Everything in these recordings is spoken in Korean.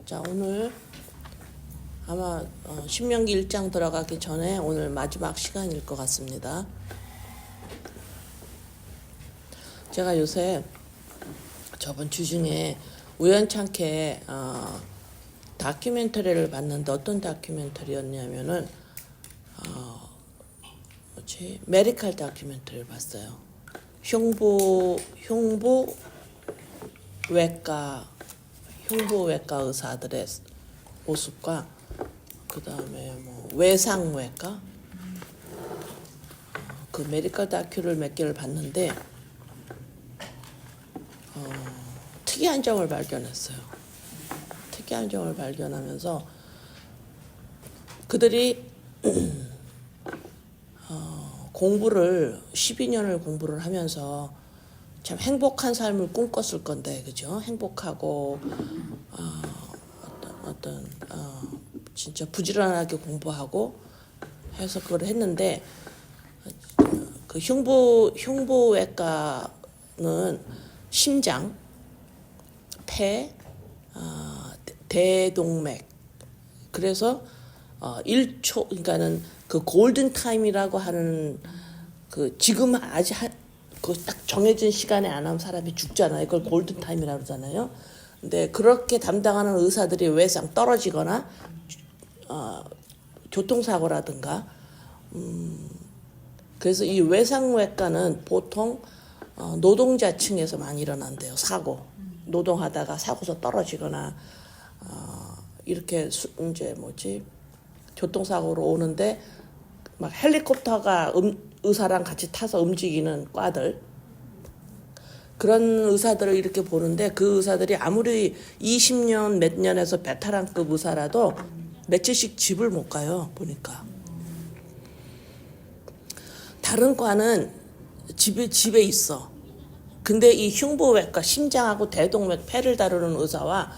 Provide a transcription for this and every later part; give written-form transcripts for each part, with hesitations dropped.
자, 오늘 아마 신명기 1장 들어가기 전에 오늘 마지막 시간일 것 같습니다. 제가 요새 저번 주 중에 우연찮게 다큐멘터리를 봤는데 어떤 다큐멘터리였냐면은 메디컬 다큐멘터리를 봤어요. 흉부외과 의사들의 모습과 그 다음에 외상외과 그 메디컬 다큐를 몇 개를 봤는데 특이한 점을 발견했어요. 특이한 점을 발견하면서 그들이 공부를 12년을 공부를 하면서 참 행복한 삶을 꿈꿨을 건데, 그죠? 행복하고 진짜 부지런하게 공부하고 해서 그걸 했는데 그 흉부외과는 심장, 폐, 대동맥. 그래서 1초, 그러니까는 그 골든 타임이라고 하는 그 지금 아직 그 딱 정해진 시간에 안 하면 사람이 죽잖아요. 그걸 골든 타임이라고 그러잖아요. 근데 그렇게 담당하는 의사들이 외상 떨어지거나 교통사고라든가 그래서 이 외상외과는 보통 노동자층에서 많이 일어난대요. 사고. 노동하다가 사고서 떨어지거나 이렇게 이제 교통사고로 오는데 막 헬리콥터가 의사랑 같이 타서 움직이는 과들, 그런 의사들을 이렇게 보는데 그 의사들이 아무리 20년 몇 년에서 베테랑급 의사라도 며칠씩 집을 못 가요. 보니까 다른 과는 집에 있어. 근데 이 흉부외과, 심장하고 대동맥, 폐를 다루는 의사와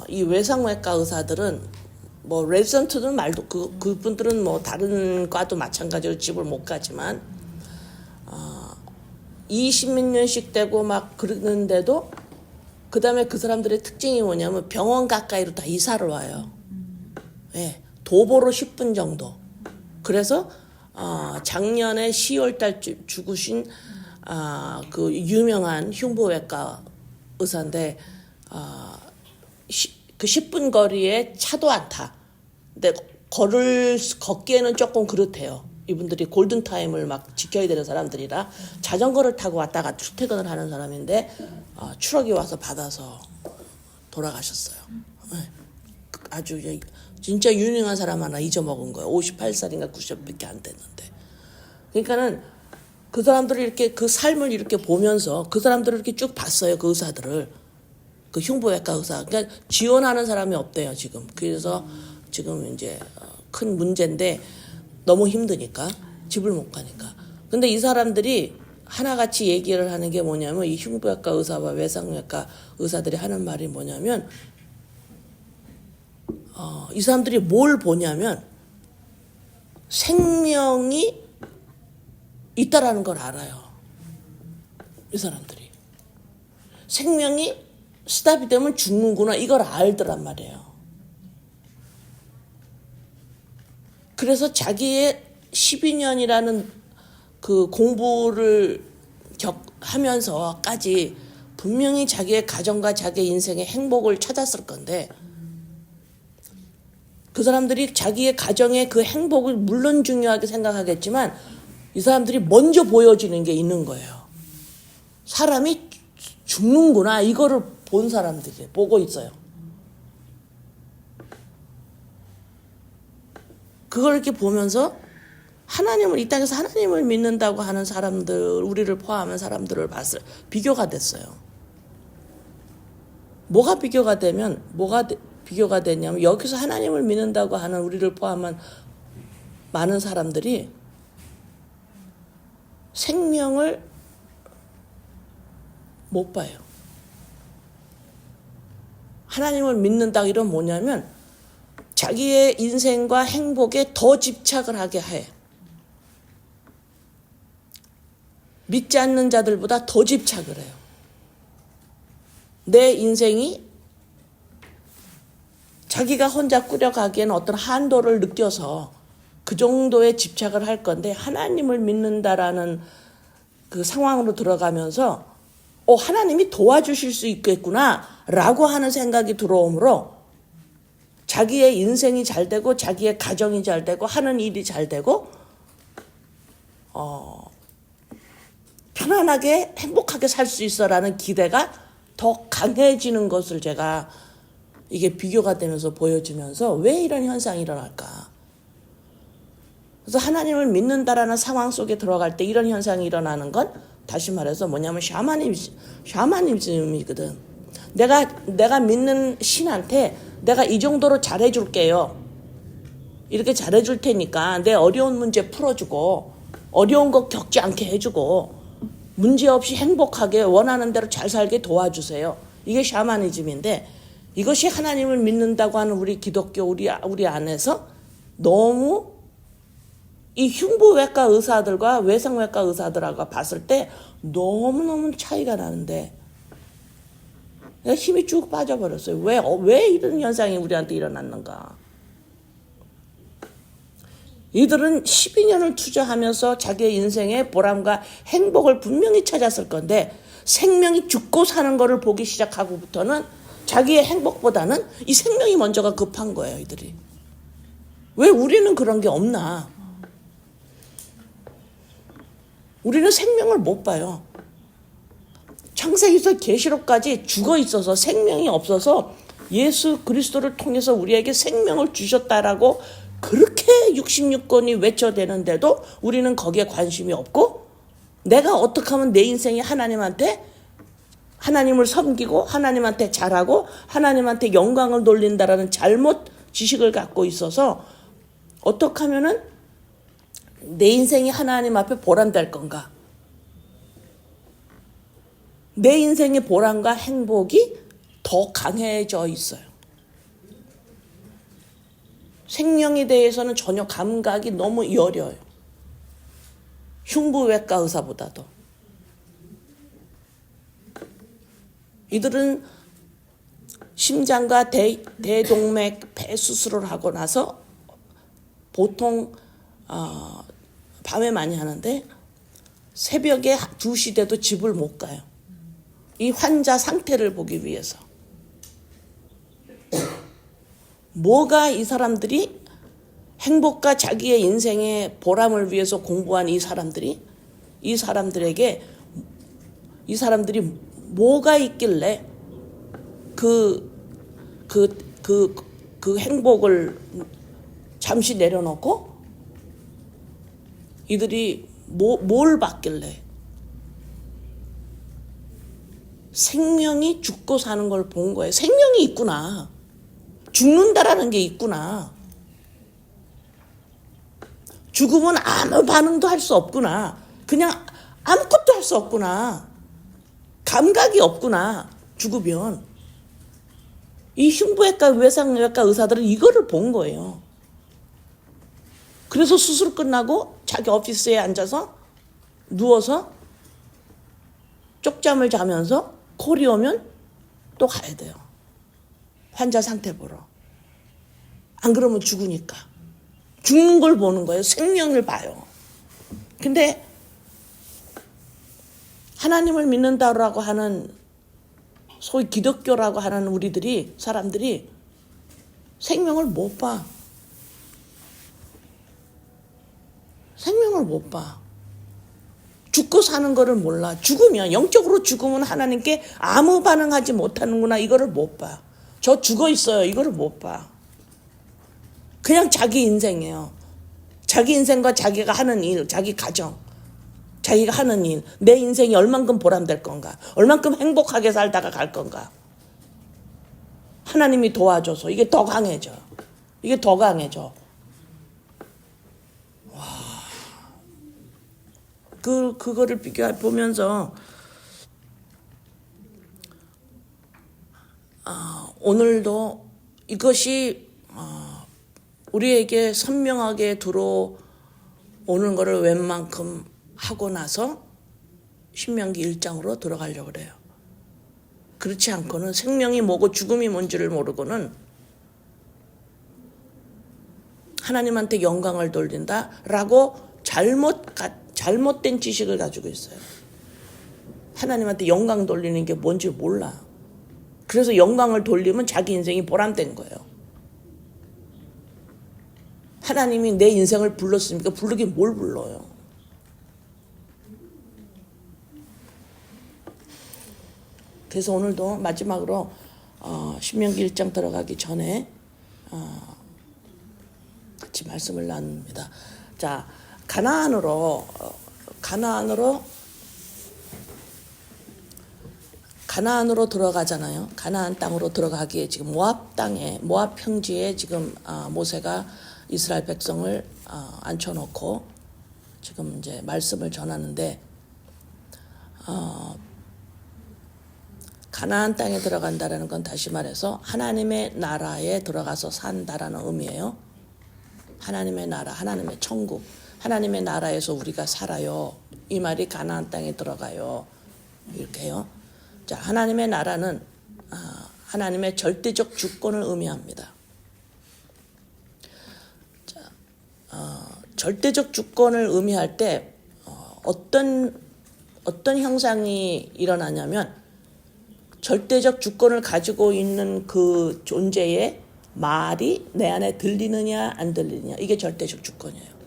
이 외상외과 의사들은 레지던트는 말도 그분들은 다른 과도 마찬가지로 집을 못 가지만 20몇 년씩 되고 막 그러는데도 그 다음에 그 사람들의 특징이 뭐냐면 병원 가까이로 다 이사를 와요. 예, 도보로 10분 정도. 그래서 작년에 10월달 죽으신 그 유명한 흉부외과 의사인데 그 10분 거리에 차도 안 타. 근데 걷기에는 조금 그렇대요. 이분들이 골든타임을 막 지켜야 되는 사람들이라 자전거를 타고 왔다가 출퇴근을 하는 사람인데 추락이 와서 받아서 돌아가셨어요. 네. 아주 진짜 유능한 사람 하나 잊어먹은 거예요. 58살인가 90밖에 안 됐는데. 그러니까는 그 사람들이 이렇게 그 삶을 이렇게 보면서 그 사람들을 이렇게 쭉 봤어요. 그 의사들을. 그 흉부외과 의사. 그러니까 지원하는 사람이 없대요, 지금. 그래서 지금 이제 큰 문제인데 너무 힘드니까 집을 못 가니까. 근데 이 사람들이 하나같이 얘기를 하는 게 뭐냐면 이 흉부외과 의사와 외상외과 의사들이 하는 말이 뭐냐면 이 사람들이 뭘 보냐면 생명이 있다라는 걸 알아요. 이 사람들이. 생명이 스탑이 되면 죽는구나 이걸 알더란 말이에요. 그래서 자기의 12년이라는 그 공부를 하면서까지 분명히 자기의 가정과 자기의 인생의 행복을 찾았을 건데 그 사람들이 자기의 가정의 그 행복을 물론 중요하게 생각하겠지만 이 사람들이 먼저 보여지는 게 있는 거예요. 사람이 죽는구나 이거를 본 사람들이 보고 있어요. 그걸 이렇게 보면서 이 땅에서 하나님을 믿는다고 하는 사람들, 우리를 포함한 사람들을 비교가 됐어요. 뭐가 비교가 되냐면 여기서 하나님을 믿는다고 하는 우리를 포함한 많은 사람들이 생명을 못 봐요. 하나님을 믿는다 이런 뭐냐면 자기의 인생과 행복에 더 집착을 하게 해. 믿지 않는 자들보다 더 집착을 해요. 내 인생이 자기가 혼자 꾸려가기에는 어떤 한도를 느껴서 그 정도의 집착을 할 건데 하나님을 믿는다라는 그 상황으로 들어가면서 하나님이 도와주실 수 있겠구나 라고 하는 생각이 들어오므로 자기의 인생이 잘 되고 자기의 가정이 잘 되고 하는 일이 잘 되고 편안하게 행복하게 살 수 있어라는 기대가 더 강해지는 것을 제가 이게 비교가 되면서 보여주면서 왜 이런 현상이 일어날까. 그래서 하나님을 믿는다라는 상황 속에 들어갈 때 이런 현상이 일어나는 건 다시 말해서 뭐냐면 샤머니즘이거든. 내가 믿는 신한테 내가 이 정도로 잘해줄게요. 이렇게 잘해줄 테니까 내 어려운 문제 풀어주고 어려운 거 겪지 않게 해주고 문제없이 행복하게 원하는 대로 잘 살게 도와주세요. 이게 샤머니즘인데 이것이 하나님을 믿는다고 하는 우리 기독교 우리 안에서 너무 이 흉부외과 의사들과 외상외과 의사들하고 봤을 때 너무너무 차이가 나는데 힘이 쭉 빠져버렸어요. 왜 이런 현상이 우리한테 일어났는가. 이들은 12년을 투자하면서 자기의 인생의 보람과 행복을 분명히 찾았을 건데 생명이 죽고 사는 거를 보기 시작하고부터는 자기의 행복보다는 이 생명이 먼저가 급한 거예요. 이들이. 왜 우리는 그런 게 없나. 우리는 생명을 못 봐요. 창세기에서 계시록까지 죽어 있어서 생명이 없어서 예수 그리스도를 통해서 우리에게 생명을 주셨다라고 그렇게 66권이 외쳐대는데도 우리는 거기에 관심이 없고 내가 어떻게 하면 내 인생이 하나님을 섬기고 하나님한테 잘하고 하나님한테 영광을 돌린다라는 잘못 지식을 갖고 있어서 어떻게 하면은 내 인생이 하나님 앞에 보람될 건가. 내 인생의 보람과 행복이 더 강해져 있어요. 생명에 대해서는 전혀 감각이 너무 여려요. 흉부외과 의사보다도. 이들은 심장과 대동맥 폐 수술을 하고 나서 보통 밤에 많이 하는데 새벽에 2시 돼도 집을 못 가요. 이 환자 상태를 보기 위해서. 뭐가 이 사람들이 행복과 자기의 인생의 보람을 위해서 공부한 이 사람들이 뭐가 있길래 그 행복을 잠시 내려놓고 이들이 뭘 받길래 생명이 죽고 사는 걸 본 거예요. 생명이 있구나. 죽는다라는 게 있구나. 죽으면 아무 반응도 할 수 없구나. 그냥 아무것도 할 수 없구나. 감각이 없구나. 죽으면. 이 흉부외과 외상외과 의사들은 이거를 본 거예요. 그래서 수술 끝나고 자기 오피스에 앉아서 누워서 쪽잠을 자면서 콜이 오면 또 가야 돼요. 환자 상태 보러. 안 그러면 죽으니까. 죽는 걸 보는 거예요. 생명을 봐요. 근데 하나님을 믿는다라고 하는 소위 기독교라고 하는 사람들이 생명을 못 봐. 생명을 못 봐. 죽고 사는 거를 몰라. 영적으로 죽으면 하나님께 아무 반응하지 못하는구나. 이거를 못 봐. 저 죽어 있어요. 이거를 못 봐. 그냥 자기 인생이에요. 자기 인생과 자기가 하는 일, 자기 가정, 자기가 하는 일, 내 인생이 얼만큼 보람될 건가, 얼만큼 행복하게 살다가 갈 건가. 하나님이 도와줘서 이게 더 강해져. 와, 그거를 보면서 오늘도 이것이 우리에게 선명하게 들어오는 거를 웬만큼 하고 나서 신명기 1장으로 들어가려고 그래요. 그렇지 않고는 생명이 뭐고 죽음이 뭔지를 모르고는 하나님한테 영광을 돌린다라고 잘못된 지식을 가지고 있어요. 하나님한테 영광 돌리는 게 뭔지 몰라. 그래서 영광을 돌리면 자기 인생이 보람된 거예요. 하나님이 내 인생을 불렀으니까 부르긴 뭘 불러요. 그래서 오늘도 마지막으로 신명기 1장 들어가기 전에 같이 말씀을 나눕니다. 자, 가나안으로 들어가잖아요. 가나안 땅으로 들어가기에 지금 모압 평지에 지금 모세가 이스라엘 백성을 앉혀놓고 지금 이제 말씀을 전하는데 가나안 땅에 들어간다라는 건 다시 말해서 하나님의 나라에 들어가서 산다라는 의미예요. 하나님의 나라, 하나님의 천국, 하나님의 나라에서 우리가 살아요. 이 말이 가나안 땅에 들어가요. 이렇게요. 자, 하나님의 나라는 하나님의 절대적 주권을 의미합니다. 자, 절대적 주권을 의미할 때 어떤 형상이 일어나냐면 절대적 주권을 가지고 있는 그 존재의 말이 내 안에 들리느냐 안 들리느냐, 이게 절대적 주권이에요.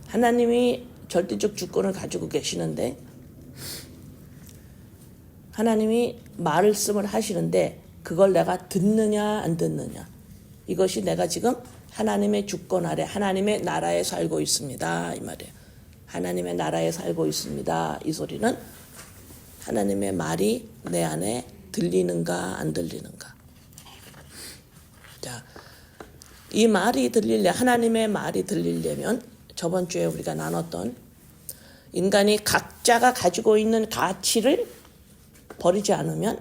하나님이 절대적 주권을 가지고 계시는데 하나님이 말씀을 하시는데 그걸 내가 듣느냐 안 듣느냐, 이것이 내가 지금 하나님의 주권 아래 하나님의 나라에 살고 있습니다, 이 말이에요. 하나님의 나라에 살고 있습니다. 이 소리는 하나님의 말이 내 안에 들리는가 안 들리는가. 자, 이 말이 하나님의 말이 들리려면 저번 주에 우리가 나눴던 인간이 각자가 가지고 있는 가치를 버리지 않으면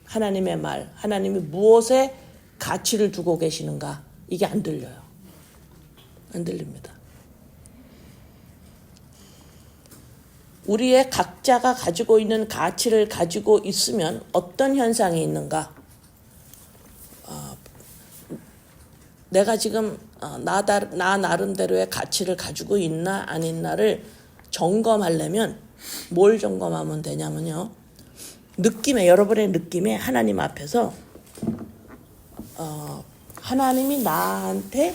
하나님의 말, 하나님이 무엇에 가치를 두고 계시는가, 이게 안 들려요. 안 들립니다. 우리의 각자가 가지고 있는 가치를 가지고 있으면 어떤 현상이 있는가? 내가 지금 나 나름대로의 가치를 가지고 있나 안 있나를 점검하려면 뭘 점검하면 되냐면요. 여러분의 느낌에 하나님 앞에서 하나님이 나한테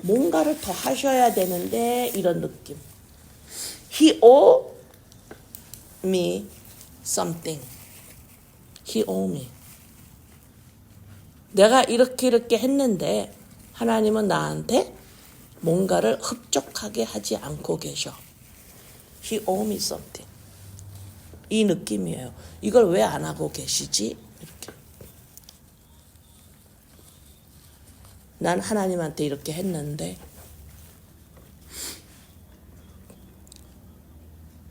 뭔가를 더 하셔야 되는데, 이런 느낌. He owe me something. He owe me. 내가 이렇게 했는데 하나님은 나한테 뭔가를 흡족하게 하지 않고 계셔. He owe me something. 이 느낌이에요. 이걸 왜 안 하고 계시지? 이렇게. 난 하나님한테 이렇게 했는데.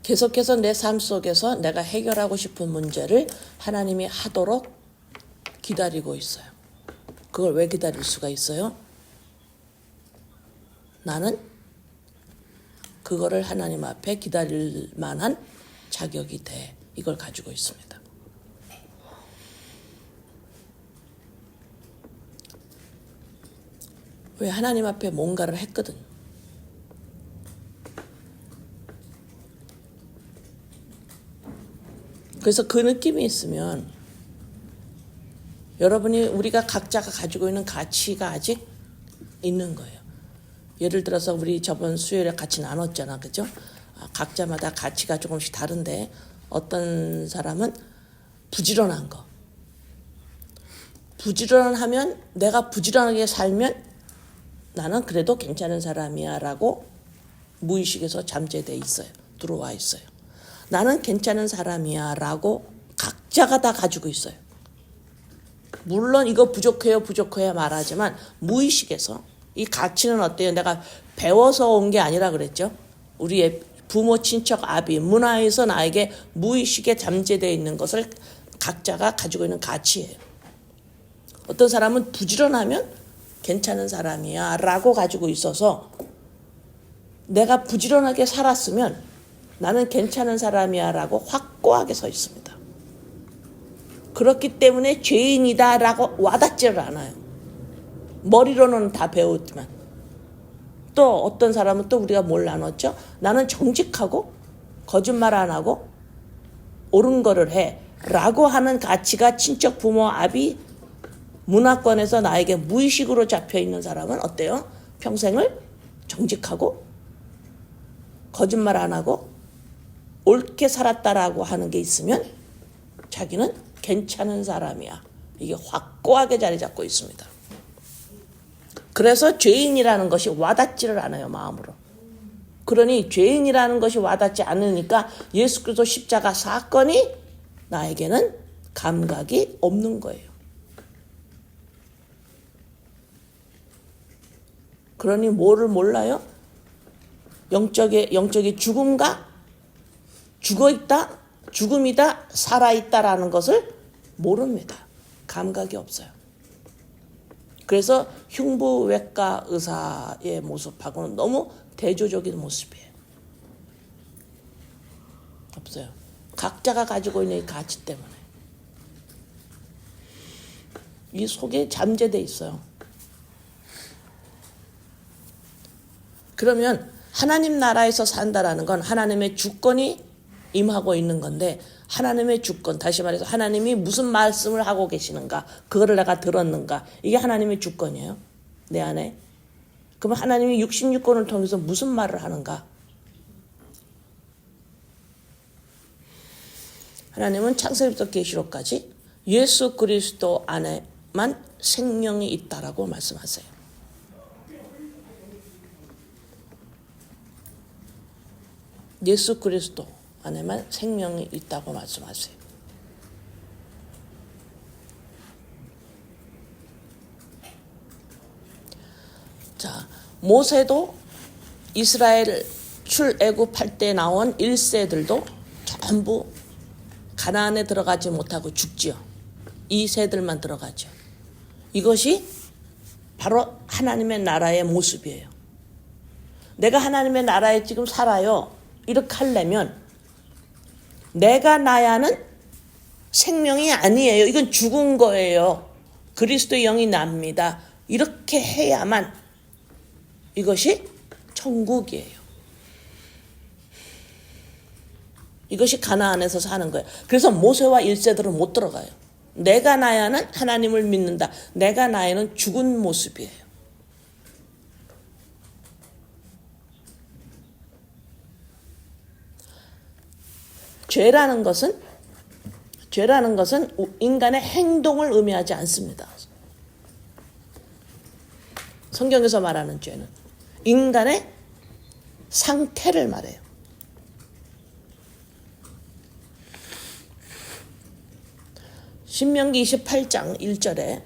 계속해서 내 삶 속에서 내가 해결하고 싶은 문제를 하나님이 하도록 기다리고 있어요. 그걸 왜 기다릴 수가 있어요? 나는 그거를 하나님 앞에 기다릴 만한 자격이 돼. 이걸 가지고 있습니다. 왜? 하나님 앞에 뭔가를 했거든. 그래서 그 느낌이 있으면 우리가 각자가 가지고 있는 가치가 아직 있는 거예요. 예를 들어서 우리 저번 수요일에 같이 나눴잖아, 그죠? 각자마다 가치가 조금씩 다른데 어떤 사람은 부지런한 거. 부지런하면, 내가 부지런하게 살면 나는 그래도 괜찮은 사람이야 라고 무의식에서 잠재돼 있어요. 들어와 있어요. 나는 괜찮은 사람이야 라고 각자가 다 가지고 있어요. 물론 이거 부족해요 말하지만 무의식에서 이 가치는 어때요? 내가 배워서 온 게 아니라 그랬죠. 우리의 부모, 친척, 아비, 문화에서 나에게 무의식에 잠재되어 있는 것을 각자가 가지고 있는 가치예요. 어떤 사람은 부지런하면 괜찮은 사람이야 라고 가지고 있어서 내가 부지런하게 살았으면 나는 괜찮은 사람이야 라고 확고하게 서 있습니다. 그렇기 때문에 죄인이다라고 와닿지를 않아요. 머리로는 다 배웠지만. 또 어떤 사람은 또 우리가 뭘 나눴죠? 나는 정직하고 거짓말 안 하고 옳은 거를 해 라고 하는 가치가 친척 부모 아비 문화권에서 나에게 무의식으로 잡혀있는 사람은 어때요? 평생을 정직하고 거짓말 안 하고 옳게 살았다라고 하는 게 있으면 자기는 괜찮은 사람이야. 이게 확고하게 자리 잡고 있습니다. 그래서 죄인이라는 것이 와닿지를 않아요, 마음으로. 그러니 죄인이라는 것이 와닿지 않으니까 예수 그리스도 십자가 사건이 나에게는 감각이 없는 거예요. 그러니 뭐를 몰라요? 영적의 죽음과 죽어있다, 죽음이다, 살아있다라는 것을 모릅니다. 감각이 없어요. 그래서 흉부외과 의사의 모습하고는 너무 대조적인 모습이에요. 없어요. 각자가 가지고 있는 이 가치 때문에. 이 속에 잠재돼 있어요. 그러면 하나님 나라에서 산다라는 건 하나님의 주권이 임하고 있는 건데, 하나님의 주권, 다시 말해서 하나님이 무슨 말씀을 하고 계시는가, 그거를 내가 들었는가, 이게 하나님의 주권이에요, 내 안에. 그러면 하나님이 66권을 통해서 무슨 말을 하는가? 하나님은 창세기부터 계시록까지 예수 그리스도 안에만 생명이 있다라고 말씀하세요. 예수 그리스도 안에만 생명이 있다고 말씀하세요. 자, 모세도 이스라엘 출애굽할 때 나온 1세들도 전부 가나안에 들어가지 못하고 죽지요. 이 세들만 들어가죠. 이것이 바로 하나님의 나라의 모습이에요. 내가 하나님의 나라에 지금 살아요. 이렇게 하려면 내가 나야는 생명이 아니에요. 이건 죽은 거예요. 그리스도의 영이 납니다. 이렇게 해야만 이것이 천국이에요. 이것이 가나안에서 사는 거예요. 그래서 모세와 1세들은 못 들어가요. 내가 나야는 하나님을 믿는다. 내가 나야는 죽은 모습이에요. 죄라는 것은 인간의 행동을 의미하지 않습니다. 성경에서 말하는 죄는 인간의 상태를 말해요. 신명기 28장 1절에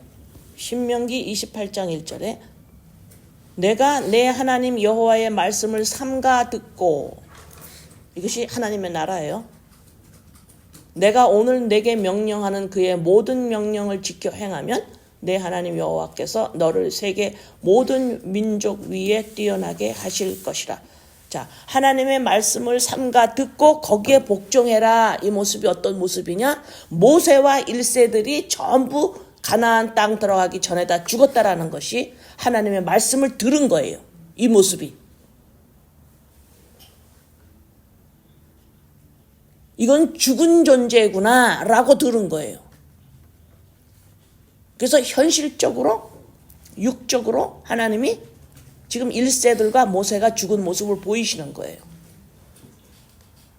내가 내 하나님 여호와의 말씀을 삼가 듣고, 이것이 하나님의 나라예요. 내가 오늘 내게 명령하는 그의 모든 명령을 지켜 행하면 내 하나님 여호와께서 너를 세계 모든 민족 위에 뛰어나게 하실 것이라. 자, 하나님의 말씀을 삼가 듣고 거기에 복종해라. 이 모습이 어떤 모습이냐? 모세와 1세들이 전부 가나안 땅 들어가기 전에 다 죽었다라는 것이 하나님의 말씀을 들은 거예요. 이 모습이. 이건 죽은 존재구나 라고 들은 거예요. 그래서 현실적으로, 육적으로 하나님이 지금 1세들과 모세가 죽은 모습을 보이시는 거예요.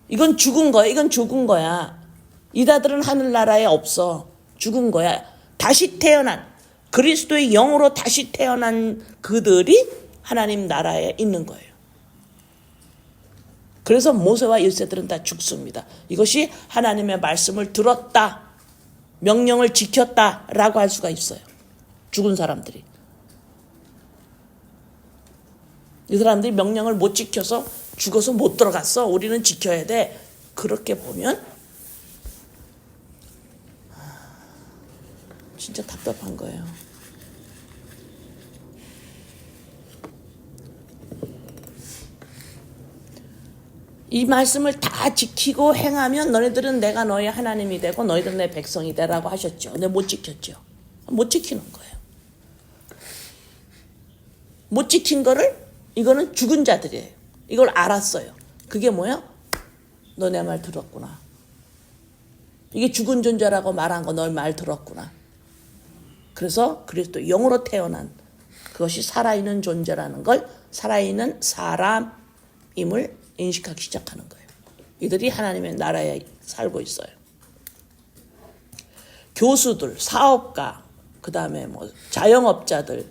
이건 죽은 거야. 이건 죽은 거야. 이다들은 하늘나라에 없어. 죽은 거야. 다시 태어난, 그리스도의 영으로 다시 태어난 그들이 하나님 나라에 있는 거예요. 그래서 모세와 1세들은 다 죽습니다. 이것이 하나님의 말씀을 들었다, 명령을 지켰다라고 할 수가 있어요. 죽은 사람들이. 이 사람들이 명령을 못 지켜서 죽어서 못 들어갔어. 우리는 지켜야 돼. 그렇게 보면 진짜 답답한 거예요. 이 말씀을 다 지키고 행하면 너희들은 내가 너희 하나님이 되고 너희들은 내 백성이 되라고 하셨죠. 근데 못 지켰죠. 못 지키는 거예요. 못 지킨 거를 이거는 죽은 자들이에요. 이걸 알았어요. 그게 뭐야? 너 내 말 들었구나. 이게 죽은 존재라고 말한 거 너 말 들었구나. 그래서 그리스도 영으로 태어난 그것이 살아있는 존재라는 걸 살아있는 사람임을 인식하기 시작하는 거예요. 이들이 하나님의 나라에 살고 있어요. 교수들, 사업가, 그 다음에 뭐 자영업자들,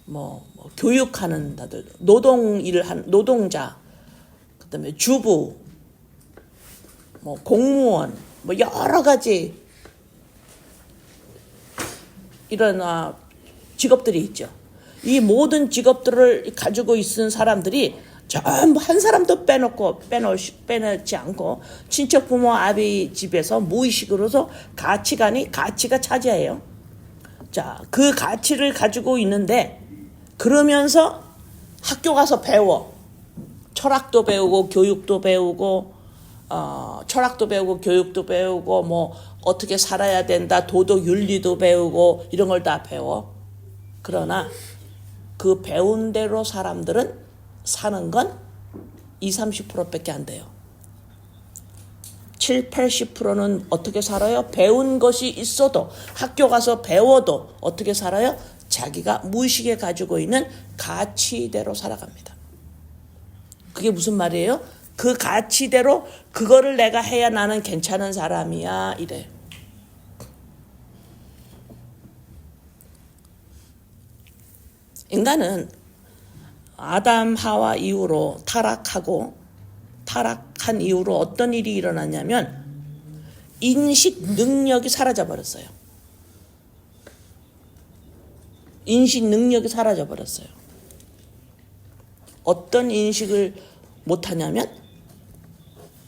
뭐 교육하는 다들, 노동자, 그 다음에 주부, 뭐 공무원, 뭐 여러 가지 이런 직업들이 있죠. 이 모든 직업들을 가지고 있는 사람들이 전부 한 사람도 빼놓지 않고 친척 부모 아비 집에서 무의식으로서 가치가 차지해요. 자, 그 가치를 가지고 있는데 그러면서 학교 가서 배워. 철학도 배우고 교육도 배우고 철학도 배우고 교육도 배우고 뭐 어떻게 살아야 된다 도덕 윤리도 배우고 이런 걸 다 배워. 그러나 그 배운 대로 사람들은 사는 건 20-30%밖에 안 돼요. 70-80%는 어떻게 살아요? 배운 것이 있어도 학교 가서 배워도 어떻게 살아요? 자기가 무의식에 가지고 있는 가치대로 살아갑니다. 그게 무슨 말이에요? 그 가치대로 그거를 내가 해야 나는 괜찮은 사람이야 이래. 인간은 아담 하와 이후로 타락한 이후로 어떤 일이 일어났냐면 인식 능력이 사라져 버렸어요. 인식 능력이 사라져 버렸어요. 어떤 인식을 못하냐면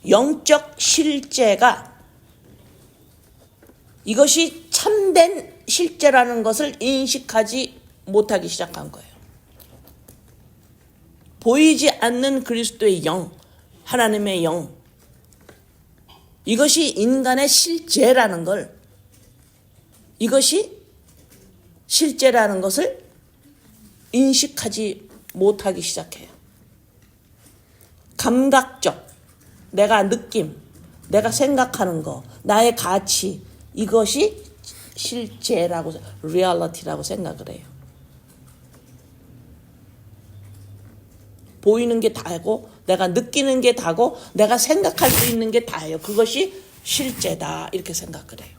영적 실제가 이것이 참된 실제라는 것을 인식하지 못하기 시작한 거예요. 보이지 않는 그리스도의 영, 하나님의 영, 이것이 인간의 실제라는 걸, 이것이 실제라는 것을 인식하지 못하기 시작해요. 감각적, 내가 느낌, 내가 생각하는 거, 나의 가치, 이것이 실제라고, 리얼리티라고 생각을 해요. 보이는 게 다고, 내가 느끼는 게 다고, 내가 생각할 수 있는 게 다예요. 그것이 실제다 이렇게 생각을 해요.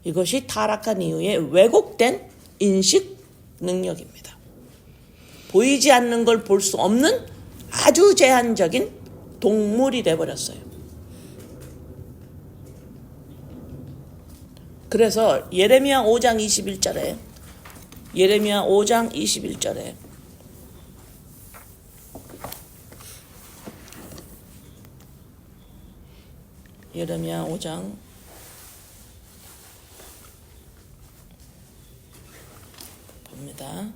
이것이 타락한 이후에 왜곡된 인식 능력입니다. 보이지 않는 걸 볼 수 없는 아주 제한적인 동물이 돼버렸어요. 그래서 예레미야 5장 21절에 예레미야 5장 봅니다.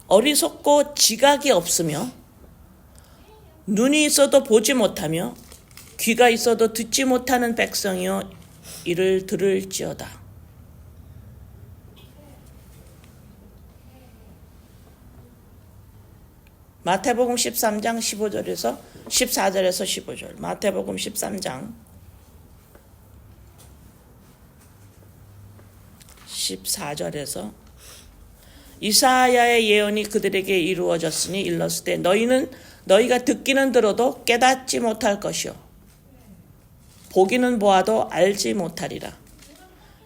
어리석고 지각이 없으며 눈이 있어도 보지 못하며 귀가 있어도 듣지 못하는 백성이여 이를 들을지어다. 마태복음 13장 14절에서 15절. 마태복음 13장 14절에서 이사야의 예언이 그들에게 이루어졌으니 일렀을 때 너희가 듣기는 들어도 깨닫지 못할 것이요 보기는 보아도 알지 못하리라.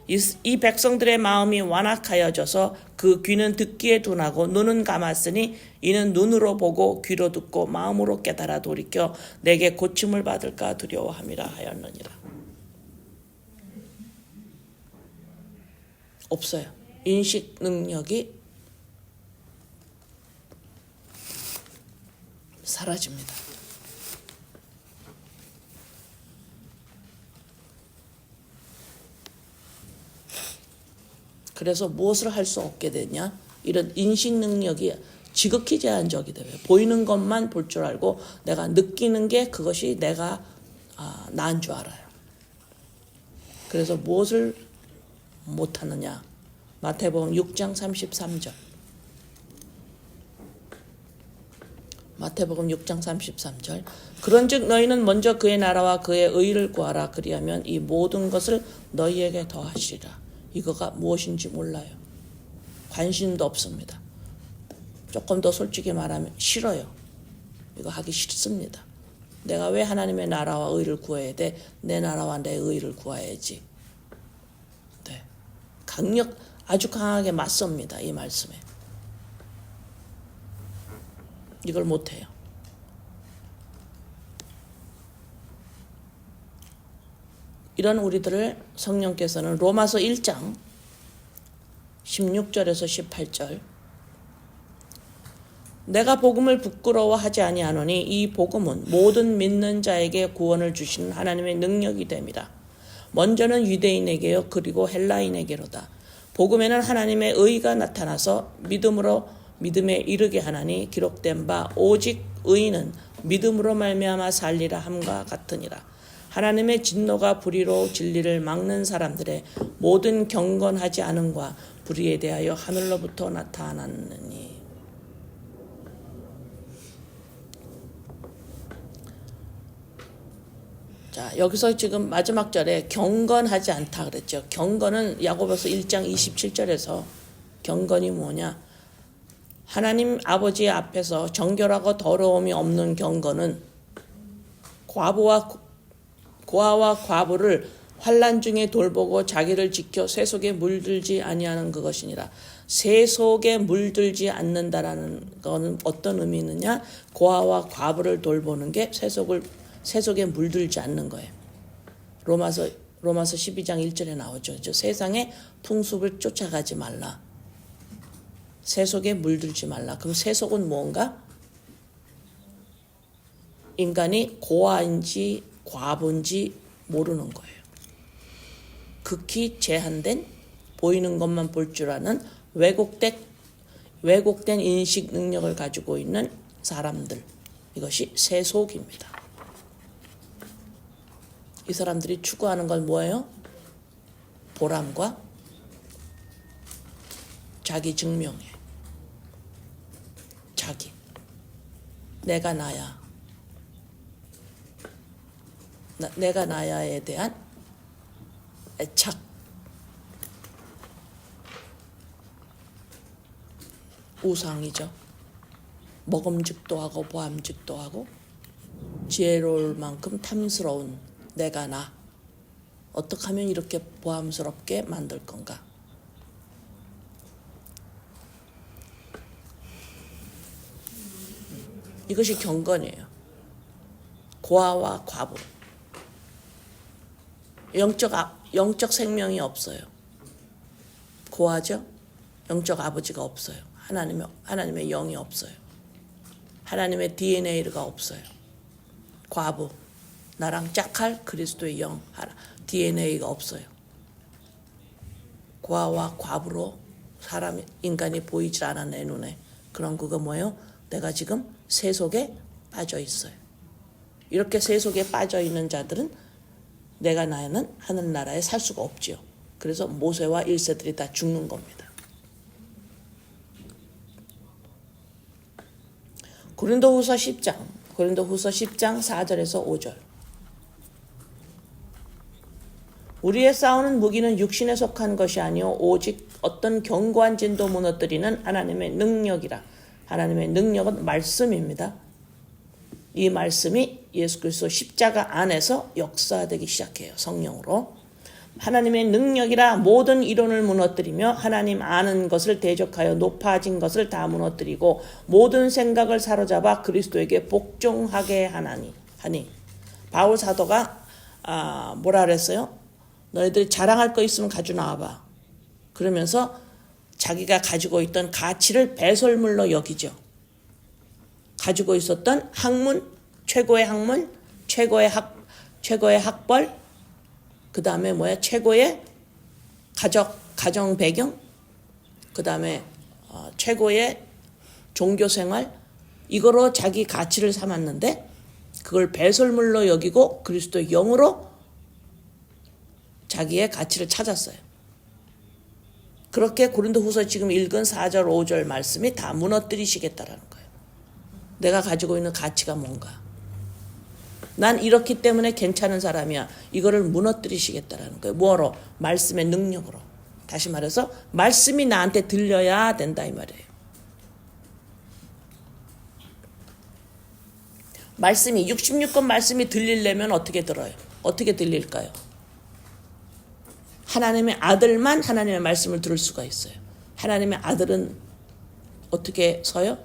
이 백성들의 마음이 완악하여져서 그 귀는 듣기에 둔하고 눈은 감았으니 이는 눈으로 보고 귀로 듣고 마음으로 깨달아 돌이켜 내게 고침을 받을까 두려워함이라 하였느니라. 없어요. 인식 능력이 사라집니다. 그래서 무엇을 할 수 없게 되냐? 이런 인식 능력이 지극히 제한적이 돼요. 보이는 것만 볼 줄 알고 내가 느끼는 게 그것이 내가 나은 줄 알아요. 그래서 무엇을 못하느냐? 마태복음 6장 33절. 마태복음 6장 33절. 그런즉 너희는 먼저 그의 나라와 그의 의를 구하라. 그리하면 이 모든 것을 너희에게 더하시리라. 이거가 무엇인지 몰라요. 관심도 없습니다. 조금 더 솔직히 말하면 싫어요. 이거 하기 싫습니다. 내가 왜 하나님의 나라와 의를 구해야 돼? 내 나라와 내 의를 구해야지. 네. 아주 강하게 맞섭니다. 이 말씀에. 이걸 못해요. 이런 우리들을 성령께서는 로마서 1장 16절에서 18절 내가 복음을 부끄러워하지 아니하노니 이 복음은 모든 믿는 자에게 구원을 주시는 하나님의 능력이 됨이라. 먼저는 유대인에게요 그리고 헬라인에게로다. 복음에는 하나님의 의가 나타나서 믿음에 이르게 하나니 기록된 바 오직 의인은 믿음으로 말미암아 살리라 함과 같으니라. 하나님의 진노가 불의로 진리를 막는 사람들의 모든 경건하지 않음과 불의에 대하여 하늘로부터 나타났느니. 자, 여기서 지금 마지막 절에 경건하지 않다 그랬죠. 경건은 야고보서 1장 27절에서 경건이 뭐냐? 하나님 아버지 앞에서 정결하고 더러움이 없는 경건은 고아와 과부를 환난 중에 돌보고 자기를 지켜 새 속에 물들지 아니하는 그것이니라. 새 속에 물들지 않는다라는 것은 어떤 의미느냐? 고아와 과부를 돌보는 게 새 속에 물들지 않는 거예요. 로마서 12장 1절에 나오죠. 세상의 풍습을 쫓아가지 말라. 새 속에 물들지 말라. 그럼 새 속은 뭔가? 인간이 고아인지 과부인지 모르는 거예요. 극히 제한된 보이는 것만 볼 줄 아는 왜곡된 인식 능력을 가지고 있는 사람들. 이것이 새 속입니다. 이 사람들이 추구하는 건 뭐예요? 보람과 자기 증명이에요. 자기. 내가 나야. 내가 나야에 대한 애착. 우상이죠. 먹음직도 하고 보암직도 하고 지혜로울 만큼 탐스러운 내가 나. 어떻게 하면 이렇게 보암스럽게 만들 건가? 이것이 경건이에요. 고아와 과부. 영적 생명이 없어요. 고아죠? 영적 아버지가 없어요. 하나님의 영이 없어요. 하나님의 DNA가 없어요. 과부. 나랑 짝할 그리스도의 영, DNA가 없어요. 고아와 과부로 인간이 보이질 않아 내 눈에. 그럼 그거 뭐예요? 내가 지금 새 속에 빠져 있어요. 이렇게 새 속에 빠져 있는 자들은 내가 나는 하늘나라에 살 수가 없지요. 그래서 모세와 1세들이 다 죽는 겁니다. 고린도후서 10장 4절에서 5절. 우리의 싸우는 무기는 육신에 속한 것이 아니요 오직 어떤 견고한 진도 무너뜨리는 하나님의 능력이라. 하나님의 능력은 말씀입니다. 이 말씀이 예수 그리스도 십자가 안에서 역사되기 시작해요. 성령으로. 하나님의 능력이라 모든 이론을 무너뜨리며 하나님 아는 것을 대적하여 높아진 것을 다 무너뜨리고 모든 생각을 사로잡아 그리스도에게 복종하게 하니. 바울 사도가 뭐라 그랬어요? 너희들이 자랑할 거 있으면 가져 나와봐. 그러면서 자기가 가지고 있던 가치를 배설물로 여기죠. 가지고 있었던 학문, 최고의 학문, 최고의 학벌, 그 다음에 최고의 가정 배경, 그 다음에 최고의 종교생활, 이거로 자기 가치를 삼았는데 그걸 배설물로 여기고 그리스도의 영으로 자기의 가치를 찾았어요. 그렇게 고린도후서 지금 읽은 4절 5절 말씀이 다 무너뜨리시겠다라는 거예요. 내가 가지고 있는 가치가 뭔가. 난 이렇기 때문에 괜찮은 사람이야. 이거를 무너뜨리시겠다라는 거예요. 뭐로? 말씀의 능력으로. 다시 말해서 말씀이 나한테 들려야 된다 이 말이에요. 말씀이 66권 말씀이 들리려면 어떻게 들어요? 어떻게 들릴까요? 하나님의 아들만 하나님의 말씀을 들을 수가 있어요. 하나님의 아들은 어떻게 서요?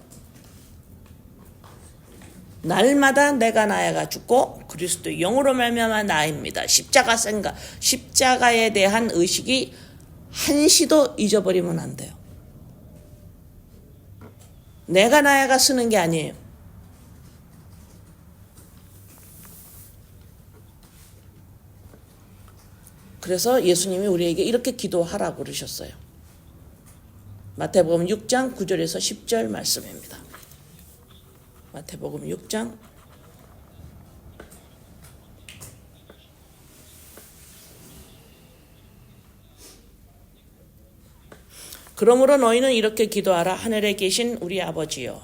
날마다 내가 나야가 죽고 그리스도의 영으로 말미암아 나입니다. 십자가 생각, 십자가에 대한 의식이 한시도 잊어버리면 안 돼요. 내가 나야가 쓰는 게 아니에요. 그래서 예수님이 우리에게 이렇게 기도하라고 그러셨어요. 마태복음 6장 9절에서 10절 말씀입니다. 마태복음 6장 그러므로 너희는 이렇게 기도하라. 하늘에 계신 우리 아버지여,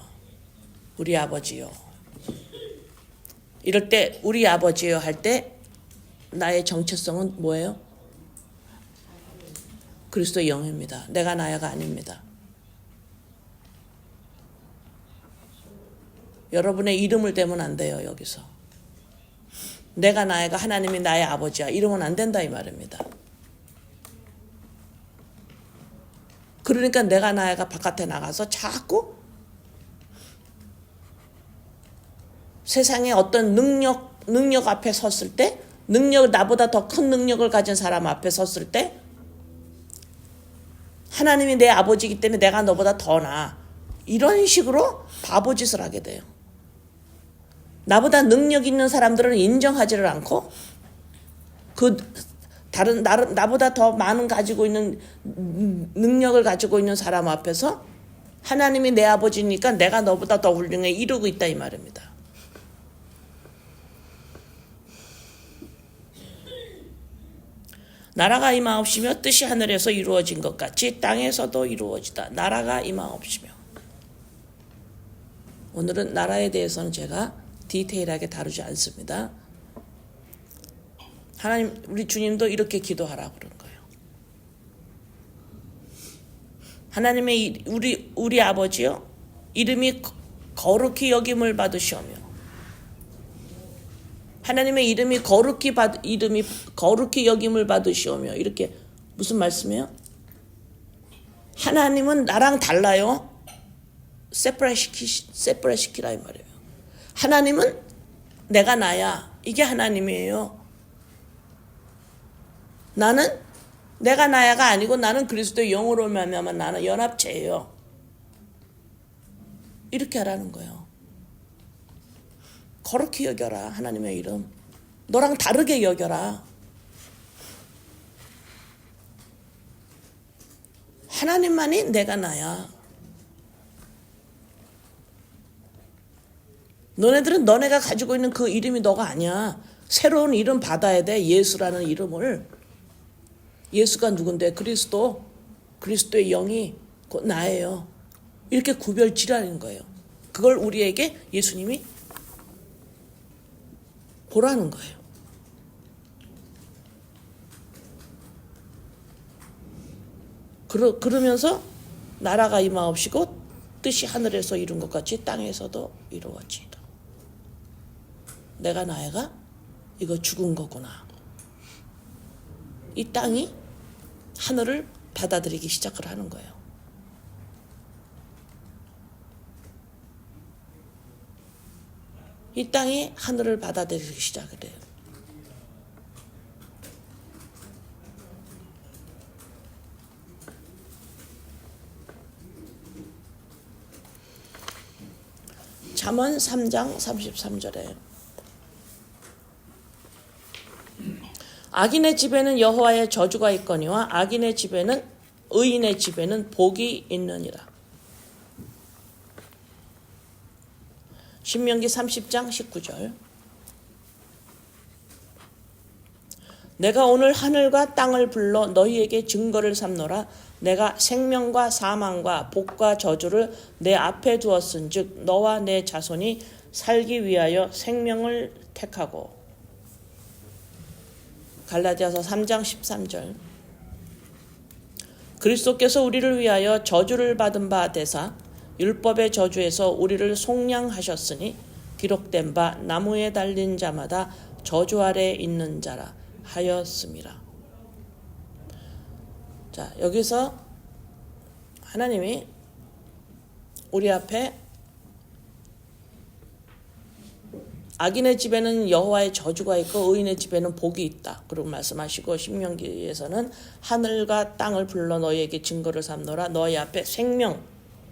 우리 아버지여. 이럴 때 우리 아버지여 할 때 나의 정체성은 뭐예요? 그리스도의 영입니다. 내가 나야가 아닙니다. 여러분의 이름을 대면 안 돼요. 여기서 내가 나야가 하나님이 나의 아버지야 이러면 안 된다 이 말입니다. 그러니까 내가 나야가 바깥에 나가서 자꾸 세상에 어떤 능력 앞에 섰을 때, 나보다 더 큰 능력을 가진 사람 앞에 섰을 때 하나님이 내 아버지이기 때문에 내가 너보다 더 나아. 이런 식으로 바보짓을 하게 돼요. 나보다 능력 있는 사람들은 인정하지를 않고 나보다 더 많은 가지고 있는 능력을 가지고 있는 사람 앞에서 하나님이 내 아버지니까 내가 너보다 더 훌륭해 이러고 있다 이 말입니다. 나라가 임하옵시며 뜻이 하늘에서 이루어진 것 같이 땅에서도 이루어지다. 나라가 임하옵시며. 오늘은 나라에 대해서는 제가 디테일하게 다루지 않습니다. 하나님, 우리 주님도 이렇게 기도하라고 그런 거예요. 하나님의 우리 아버지요, 이름이 거룩히 여김을 받으시오며. 하나님의 이름이 거룩히 여김을 받으시오며. 이렇게 무슨 말씀이에요? 하나님은 나랑 달라요. 세퍼레이트 시키라 이 말이에요. 하나님은 내가 나야. 이게 하나님이에요. 나는 내가 나야가 아니고 나는 그리스도의 영으로 말미암아 나는 연합체예요. 이렇게 하라는 거예요. 거룩히 여겨라. 하나님의 이름. 너랑 다르게 여겨라. 하나님만이 내가 나야. 너네들은 너네가 가지고 있는 그 이름이 너가 아니야. 새로운 이름 받아야 돼. 예수라는 이름을. 예수가 누군데? 그리스도의 영이 곧 나예요. 이렇게 구별지라는 거예요. 그걸 우리에게 예수님이 보라는 거예요. 그러면서 나라가 임하옵시고 뜻이 하늘에서 이룬 것 같이 땅에서도 이루어지이다. 내가 나야가 이거 죽은 거구나. 이 땅이 하늘을 받아들이기 시작을 하는 거예요. 이 땅이 하늘을 받아들이기 시작을 해요. 잠언 3장 33절에 악인의 집에는 여호와의 저주가 있거니와 악인의 집에는 의인의 집에는 복이 있느니라. 신명기 30장 19절. 내가 오늘 하늘과 땅을 불러 너희에게 증거를 삼노라. 내가 생명과 사망과 복과 저주를 내 앞에 두었은즉 너와 내 자손이 살기 위하여 생명을 택하고. 갈라디아서 3장 13절. 그리스도께서 우리를 위하여 저주를 받은 바 되사 율법의 저주에서 우리를 속량하셨으니 기록된 바 나무에 달린 자마다 저주 아래 있는 자라 하였습니다. 자, 여기서 하나님이 우리 앞에 악인의 집에는 여호와의 저주가 있고 의인의 집에는 복이 있다. 그리고 말씀하시고 신명기에서는 하늘과 땅을 불러 너희에게 증거를 삼노라. 너희 앞에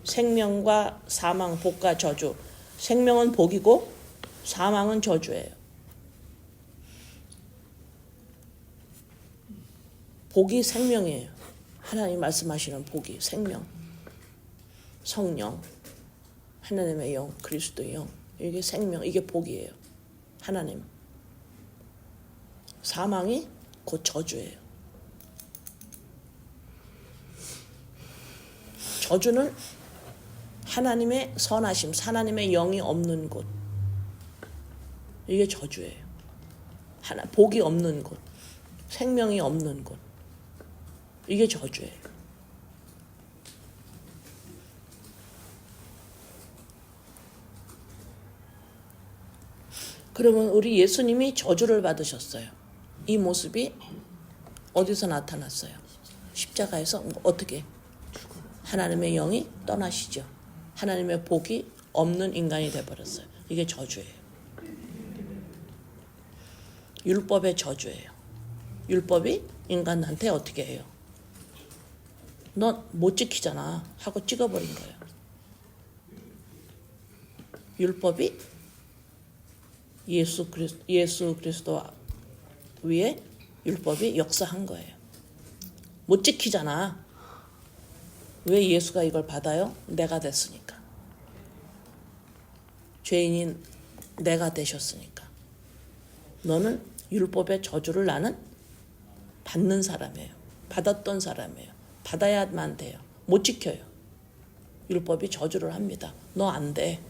생명과 사망, 복과 저주. 생명은 복이고 사망은 저주예요. 복이 생명이에요. 하나님 말씀하시는 복이 생명, 성령, 하나님의 영, 그리스도의 영. 이게 생명, 이게 복이에요. 하나님. 사망이 곧 저주예요. 저주는 하나님의 선하심, 하나님의 영이 없는 곳. 이게 저주예요. 복이 없는 곳, 생명이 없는 곳. 이게 저주예요. 그러면 우리 예수님이 저주를 받으셨어요. 이 모습이 어디서 나타났어요? 십자가에서 어떻게? 하나님의 영이 떠나시죠. 하나님의 복이 없는 인간이 되어버렸어요. 이게 저주예요. 율법의 저주예요. 율법이 인간한테 어떻게 해요? 너 못 지키잖아 하고 찍어버린 거예요. 율법이 예수 그리스도 위에 율법이 역사한 거예요. 못 지키잖아. 왜 예수가 이걸 받아요? 내가 됐으니까. 죄인인 내가 되셨으니까. 너는 율법의 저주를 나는 받는 사람이에요. 받았던 사람이에요. 받아야만 돼요. 못 지켜요. 율법이 저주를 합니다. 너 안 돼.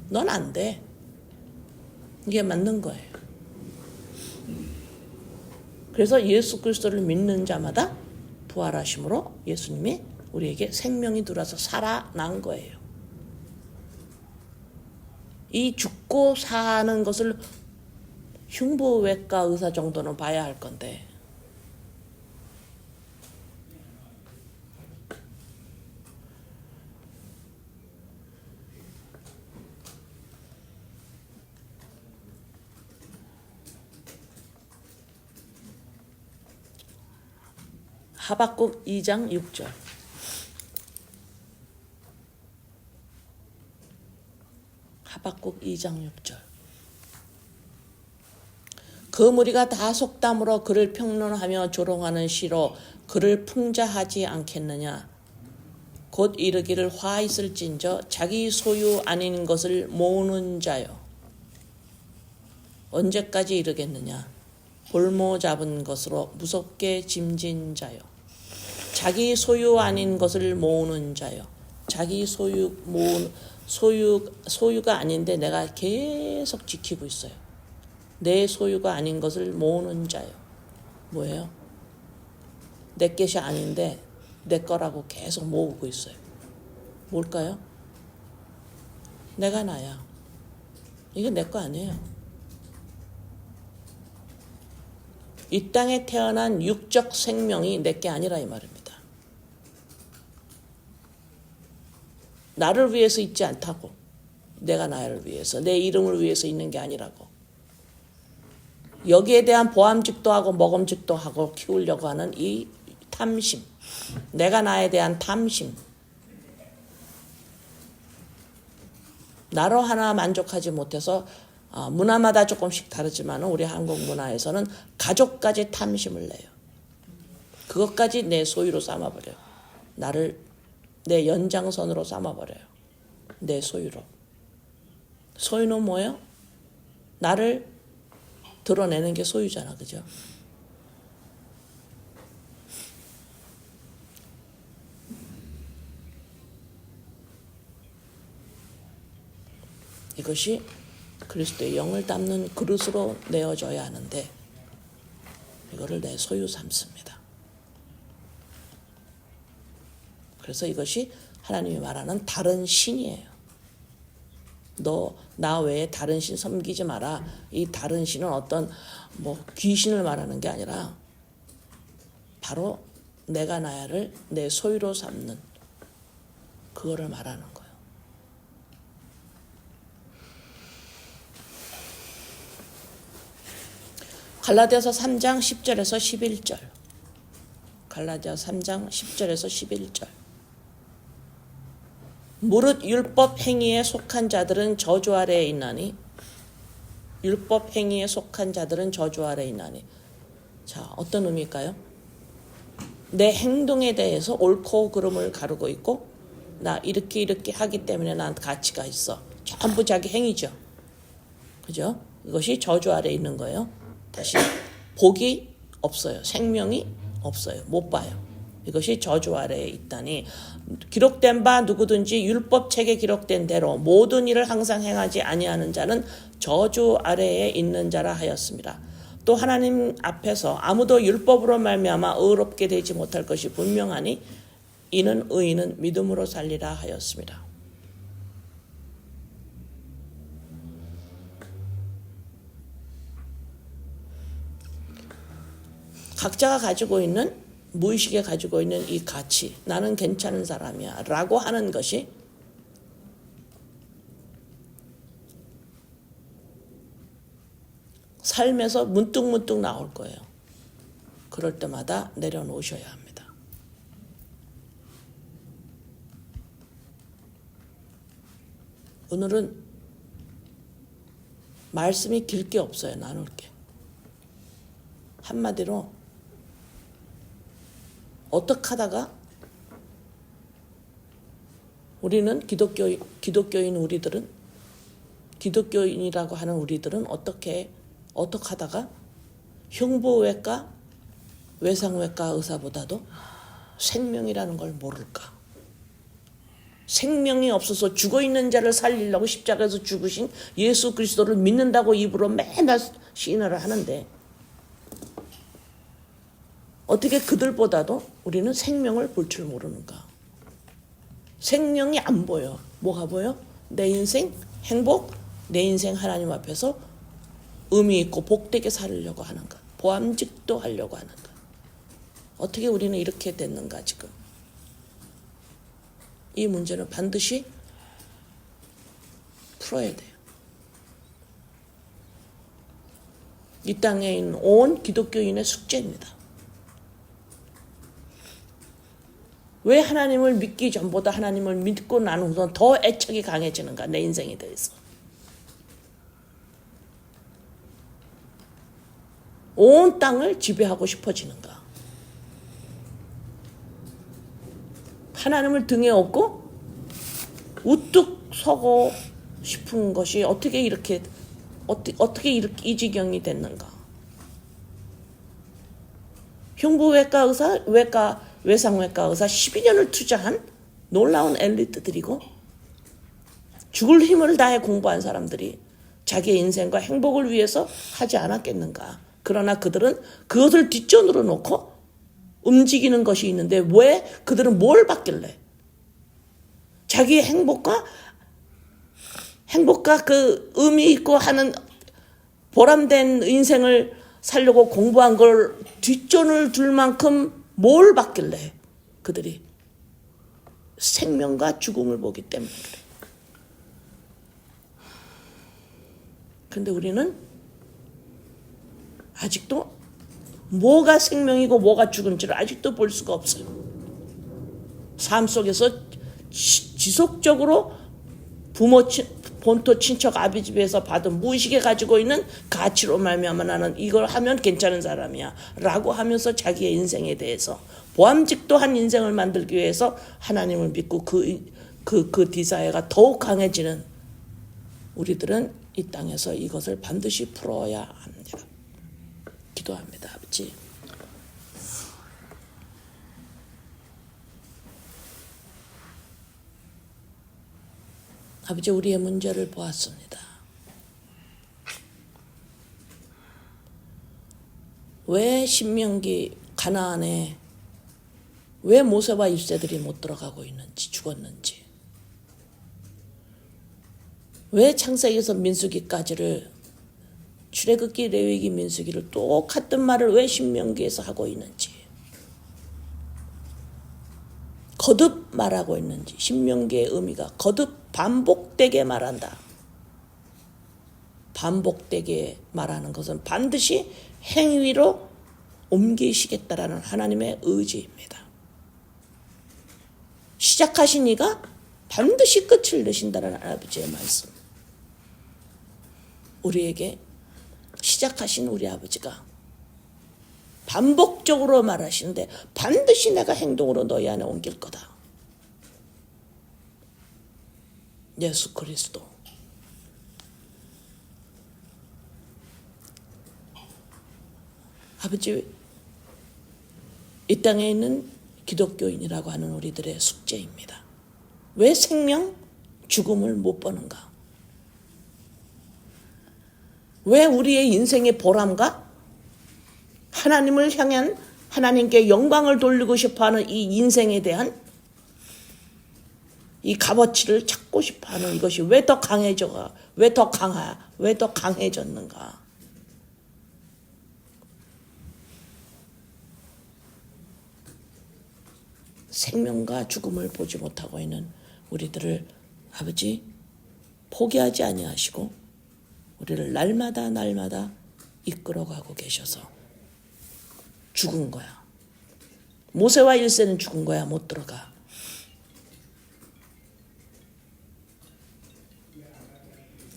넌 안 돼. 이게 맞는 거예요. 그래서 예수 그리스도를 믿는 자마다 부활하심으로 예수님이 우리에게 생명이 들어와서 살아난 거예요. 이 죽고 사는 것을 흉부외과 의사 정도는 봐야 할 건데 하박국 2장 6절. 하박국 2장 6절. 그 무리가 다 속담으로 그를 평론하며 조롱하는 시로 그를 풍자하지 않겠느냐. 곧 이르기를 화 있을진저 자기 소유 아닌 것을 모으는 자요. 언제까지 이르겠느냐. 볼모 잡은 것으로 무섭게 짐진 자요. 자기 소유 아닌 것을 모으는 자요. 자기 소유가 아닌데 내가 계속 지키고 있어요. 내 소유가 아닌 것을 모으는 자요. 뭐예요? 내 것이 아닌데 내 거라고 계속 모으고 있어요. 뭘까요? 내가 나야. 이게 내 거 아니에요. 이 땅에 태어난 육적 생명이 내 게 아니라 이 말입니다. 나를 위해서 있지 않다고. 내가 나를 위해서, 내 이름을 위해서 있는 게 아니라고. 여기에 대한 보암직도 하고 먹음직도 하고 키우려고 하는 이 탐심, 내가 나에 대한 탐심, 나로 하나 만족하지 못해서 문화마다 조금씩 다르지만 우리 한국 문화에서는 가족까지 탐심을 내요. 그것까지 내 소유로 삼아버려요. 나를 내 연장선으로 삼아버려요. 내 소유로. 소유는 뭐예요? 나를 드러내는 게 소유잖아. 그죠? 이것이 그리스도의 영을 담는 그릇으로 내어져야 하는데 이거를 내 소유 삼습니다. 그래서 이것이 하나님이 말하는 다른 신이에요. 너 나 외에 다른 신 섬기지 마라. 이 다른 신은 어떤 귀신을 말하는 게 아니라 바로 내가 나야를 내 소유로 삼는 그거를 말하는 거예요. 갈라디아서 3장 10절에서 11절. 갈라디아서 3장 10절에서 11절. 무릇 율법 행위에 속한 자들은 저주 아래에 있나니 율법 행위에 속한 자들은 저주 아래에 있나니. 자, 어떤 의미일까요? 내 행동에 대해서 옳고 그름을 가르고 있고 나 이렇게 하기 때문에 난 가치가 있어. 전부 자기 행위죠. 그죠? 이것이 저주 아래에 있는 거예요. 다시 복이 없어요. 생명이 없어요. 못 봐요. 이것이 저주 아래에 있다니 기록된 바 누구든지 율법책에 기록된 대로 모든 일을 항상 행하지 아니하는 자는 저주 아래에 있는 자라 하였습니다. 또 하나님 앞에서 아무도 율법으로 말미암아 의롭게 되지 못할 것이 분명하니 이는 의인은 믿음으로 살리라 하였습니다. 각자가 가지고 있는 무의식에 가지고 있는 이 가치, 나는 괜찮은 사람이야 라고 하는 것이 삶에서 문득문득 나올 거예요. 그럴 때마다 내려놓으셔야 합니다. 오늘은 말씀이 길 게 없어요. 나눌 게. 한마디로 어떻게 하다가 우리는 기독교인 우리들은 기독교인이라고 하는 우리들은 어떻게 하다가 흉부외과 외상외과 의사보다도 생명이라는 걸 모를까? 생명이 없어서 죽어있는 자를 살리려고 십자가에서 죽으신 예수 그리스도를 믿는다고 입으로 맨날 시인을 하는데 어떻게 그들보다도 우리는 생명을 볼 줄 모르는가? 생명이 안 보여. 뭐가 보여? 내 인생 행복, 내 인생 하나님 앞에서 의미 있고 복되게 살려고 하는 것, 보암직도 하려고 하는 것. 어떻게 우리는 이렇게 됐는가 지금? 이 문제는 반드시 풀어야 돼요. 이 땅에 있는 온 기독교인의 숙제입니다. 왜 하나님을 믿기 전보다 하나님을 믿고 난 후선 더 애착이 강해지는가? 내 인생에 대해서. 온 땅을 지배하고 싶어지는가? 하나님을 등에 업고 우뚝 서고 싶은 것이 어떻게 이렇게 이 지경이 됐는가? 흉부외과 의사, 외상외과 의사 12년을 투자한 놀라운 엘리트들이고 죽을 힘을 다해 공부한 사람들이 자기의 인생과 행복을 위해서 하지 않았겠는가. 그러나 그들은 그것을 뒷전으로 놓고 움직이는 것이 있는데 왜 그들은 뭘 받길래? 자기의 행복과 그 의미 있고 하는 보람된 인생을 살려고 공부한 걸 뒷전을 둘 만큼 뭘 받길래 그들이 생명과 죽음을 보기 때문에 그래. 그런데 우리는 아직도 뭐가 생명이고 뭐가 죽음인지를 아직도 볼 수가 없어요. 삶 속에서 지속적으로 본토 친척 아비 집에서 받은 무의식에 가지고 있는 가치로 말미암아 나는 이걸 하면 괜찮은 사람이야 라고 하면서 자기의 인생에 대해서 보암직도한 인생을 만들기 위해서 하나님을 믿고 그 디자이어가 더욱 강해지는 우리들은 이 땅에서 이것을 반드시 풀어야 합니다. 기도합니다. 아버지, 아버지, 우리의 문제를 보았습니다. 왜 신명기 가나안에 왜 모세와 일세들이 못 들어가고 있는지, 죽었는지, 왜 창세기에서 민수기까지를 출애굽기, 레위기, 민수기를 똑같은 말을 왜 신명기에서 하고 있는지, 거듭 말하고 있는지, 신명기의 의미가 거듭 반복되게 말한다. 반복되게 말하는 것은 반드시 행위로 옮기시겠다라는 하나님의 의지입니다. 시작하신 이가 반드시 끝을 내신다는 아버지의 말씀. 우리에게 시작하신 우리 아버지가 반복적으로 말하시는데 반드시 내가 행동으로 너희 안에 옮길 거다. 예수 그리스도. 아버지, 이 땅에 있는 기독교인이라고 하는 우리들의 숙제입니다. 왜 생명, 죽음을 못 보는가? 왜 우리의 인생의 보람과 하나님을 향한 하나님께 영광을 돌리고 싶어하는 이 인생에 대한 이 값어치를 찾고 싶어하는 이것이 왜 더 강해져가? 왜 더 강해졌는가? 생명과 죽음을 보지 못하고 있는 우리들을 아버지 포기하지 아니하시고 우리를 날마다 이끌어가고 계셔서 죽은 거야. 모세와 일세는 죽은 거야. 못 들어가.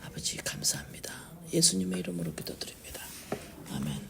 아버지 감사합니다. 예수님의 이름으로 기도드립니다. 아멘.